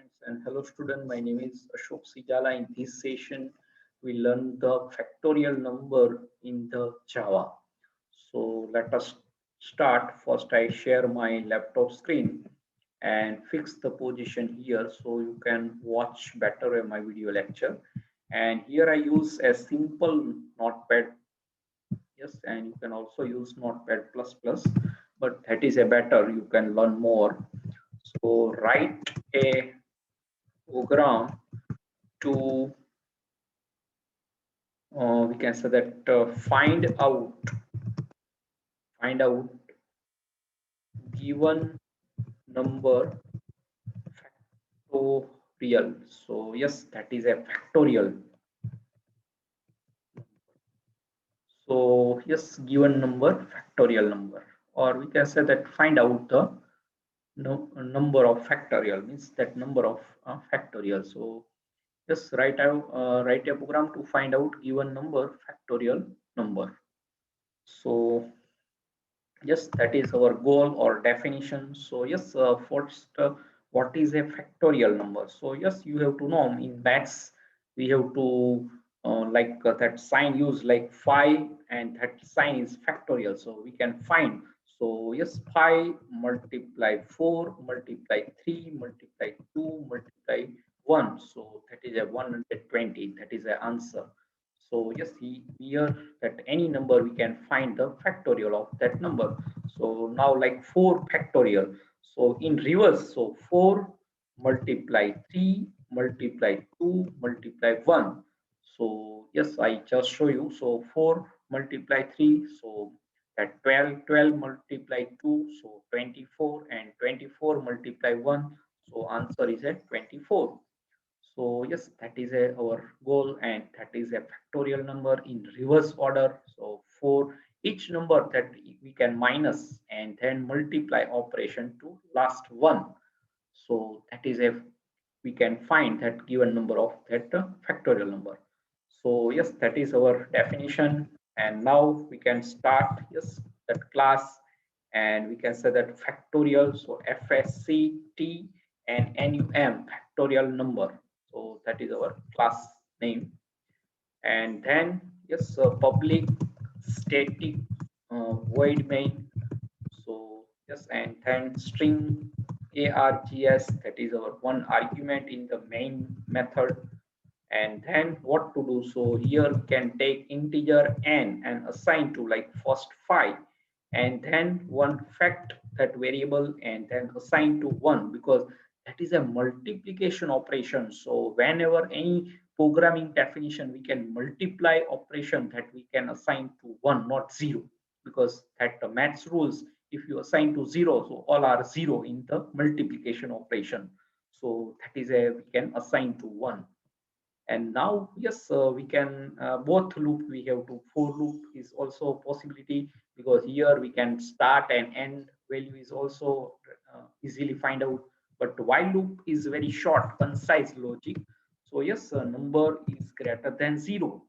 friends, and hello student. My name is Ashok Sijala. In this session, we learn the factorial number in the Java. So let us start. First, I share my laptop screen and fix the position here so you can watch better my video lecture. And here I use a simple notepad. Yes, and you can also use notepad plus plus, but that is a better. You can learn more. So write a program to we can say that find out given number factorial. So yes, that is a factorial. So yes, given number factorial number, or we can say that find out the number of factorial, means that number of factorial. So just write a program to find out given number factorial number. So yes, that is our goal or definition. So yes, first, what is a factorial number? So yes, you have to know in maths we have to that sign used like 5, and that sign is factorial. So we can find. So yes, 5 multiply 4 multiply 3 multiply 2 multiply 1. So that is a 120. That is the answer. So yes, here that any number we can find the factorial of that number. So now like 4 factorial. So in reverse, so 4 multiply 3 multiply 2 multiply 1. So yes, I just show you. So 4 multiply 3, so that 12 multiply 2, so 24, and 24 multiply 1, so answer is at 24. So yes, that is our goal, and that is a factorial number in reverse order. So for each number that we can minus and then multiply operation to last one. So that is a we can find that given number of that factorial number. So yes, that is our definition, and now we can start yes that class, and we can say that factorial. So FSCT and NUM factorial number. So that is our class name, and then yes, public static void main. So yes, and then string args, that is our one argument in the main method. And then what to do? So here we can take integer n and assign to like first 5, and then one fact that variable, and then assign to 1, because that is a multiplication operation. So whenever any programming definition, we can multiply operation, that we can assign to 1, not 0, because that the maths rules, if you assign to 0, so all are 0 in the multiplication operation. So that is a we can assign to 1. And now yes, we can both loop, we have to for loop is also a possibility, because here we can start and end value is also easily find out. But while loop is very short concise logic. So yes, number is greater than 0.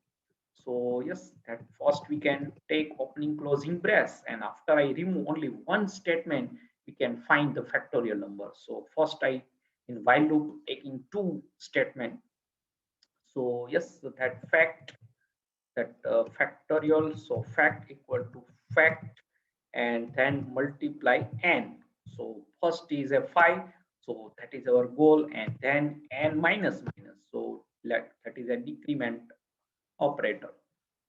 So yes, that first we can take opening closing brace, and after I remove only one statement, we can find the factorial number. So first I in while loop taking two statement. So yes, so that fact, that factorial, so fact equal to fact, and then multiply n. So first is a 5, so that is our goal, and then n minus minus, so that is a decrement operator.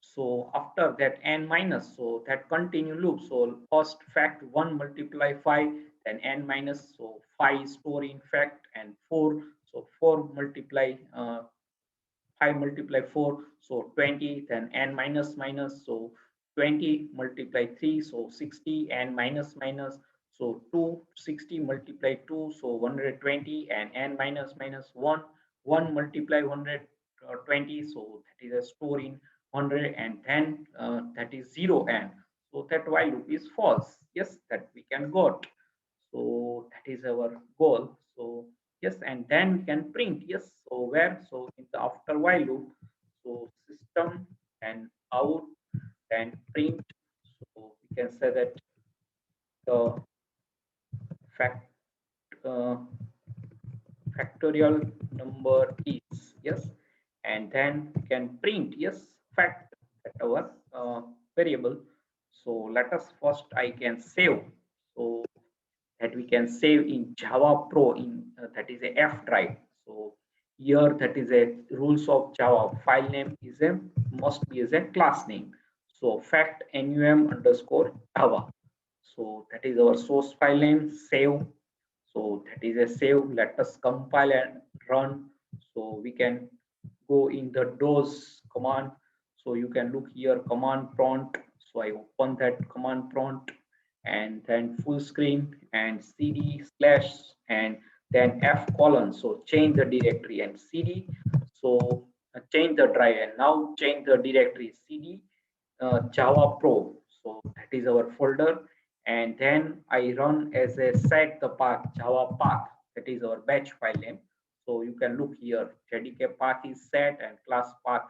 So after that n minus, so that continue loop. So first fact 1 multiply 5, then n minus, so 5 store in fact, and 4, so 4 multiply 5 multiply 4, so 20, then n minus minus, so 20 multiply 3, so 60, n minus minus, so 260 multiply 2, so 120, and n minus minus 1, 1 multiply 120, so that is a store in 100, and then that is 0 n. So that while loop is false. Yes, that we can got. So that is our goal. So yes, and then we can print. Yes, so where? So in the after while loop, so system and out and print. So we can say that the fact factorial factorial number is, yes, and then we can print, yes, fact at our variable. So let us first, I can save, so that we can save in Java Pro in that is a F drive. So here that is a rules of Java. File name is a must be as a class name. So fact num underscore Java. So that is our source file name. Save. So that is a save. Let us compile and run. So we can go in the DOS command. So you can look here command prompt. So I open that command prompt and then full screen and cd slash and then f colon. So change the directory and cd. So change the drive and now change the directory cd Java Pro. So that is our folder. And then I run as a set the path Java path. That is our batch file name. So you can look here. JDK path is set and class path.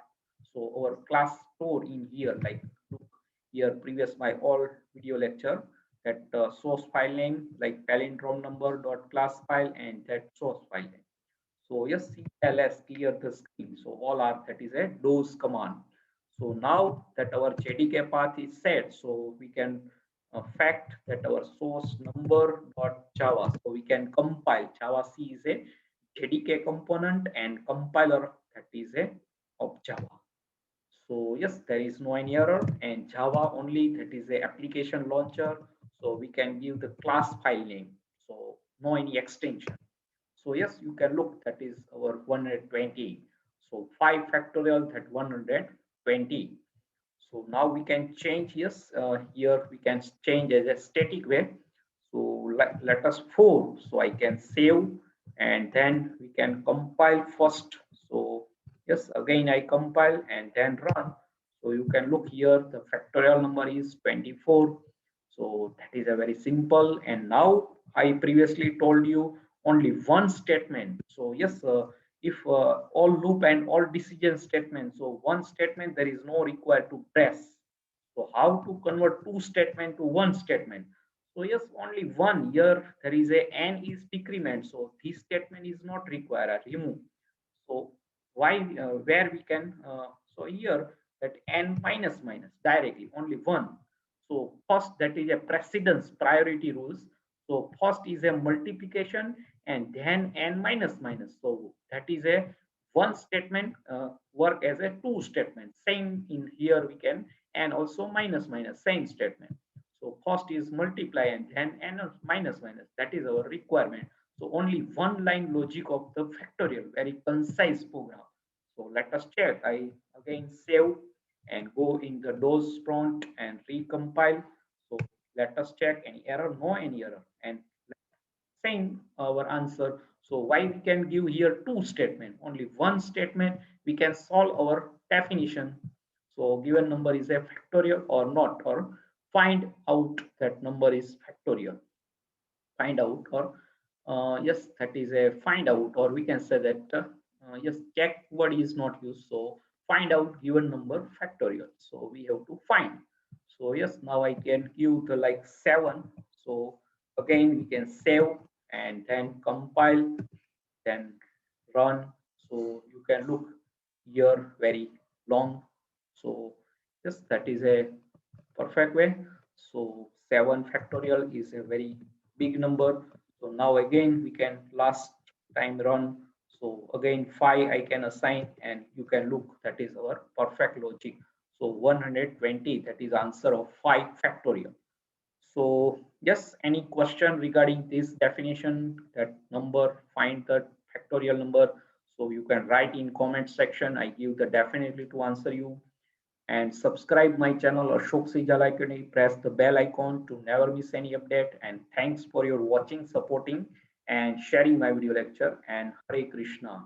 So our class store in here, like look here, previous my all video lecture, that source file name like palindrome number dot class file and that source file name. So yes, CLS clear the screen. So all are that is a DOS command. So now that our JDK path is set, so we can fact that our source number dot Java. So we can compile. Java C is a JDK component and compiler that is a of Java. So yes, there is no any error and Java only that is a application launcher. So we can give the class file name. So no any extension. So yes, you can look that is our 120. So 5 factorial that 120. So now we can change, yes, here we can change as a static way. So let us 4. So I can save and then we can compile first. So yes, again I compile and then run. So you can look here, the factorial number is 24. So that is a very simple. And now I previously told you only one statement. So yes, if all loop and all decision statements, so one statement there is no required to press. So how to convert two statement to one statement? So yes, only one. Here there is a n is decrement, so this statement is not required, remove. So why where we can so here that n minus minus directly only one. So first that is a precedence priority rules. So first is a multiplication and then n minus minus. So that is a one statement work as a two statement. Same in here we can, and also minus minus same statement. So first is multiply and then n minus minus. That is our requirement. So only one line logic of the factorial, very concise program. So let us check. I again save and go in the DOS prompt and recompile. So let us check any error, no any error, and same our answer. So why we can give here two statement, only one statement we can solve our definition. So given number is a factorial or not, or find out that number is factorial. Find out or yes, that is a find out, or we can say that yes, check word is not used. So find out given number factorial. So we have to find. So yes, now I can give the like 7. So again we can save and then compile, then run. So you can look here very long. So yes, that is a perfect way. So 7 factorial is a very big number. So now again we can last time run. So again 5 I can assign and you can look that is our perfect logic. So 120, that is answer of 5 factorial. So yes, any question regarding this definition, that number, find the factorial number. So you can write in comment section. I give the definitely to answer you. And subscribe my channel Ashok Sijal Academy. Press the bell icon to never miss any update. And thanks for your watching, supporting, and sharing my video lecture. And Hare Krishna.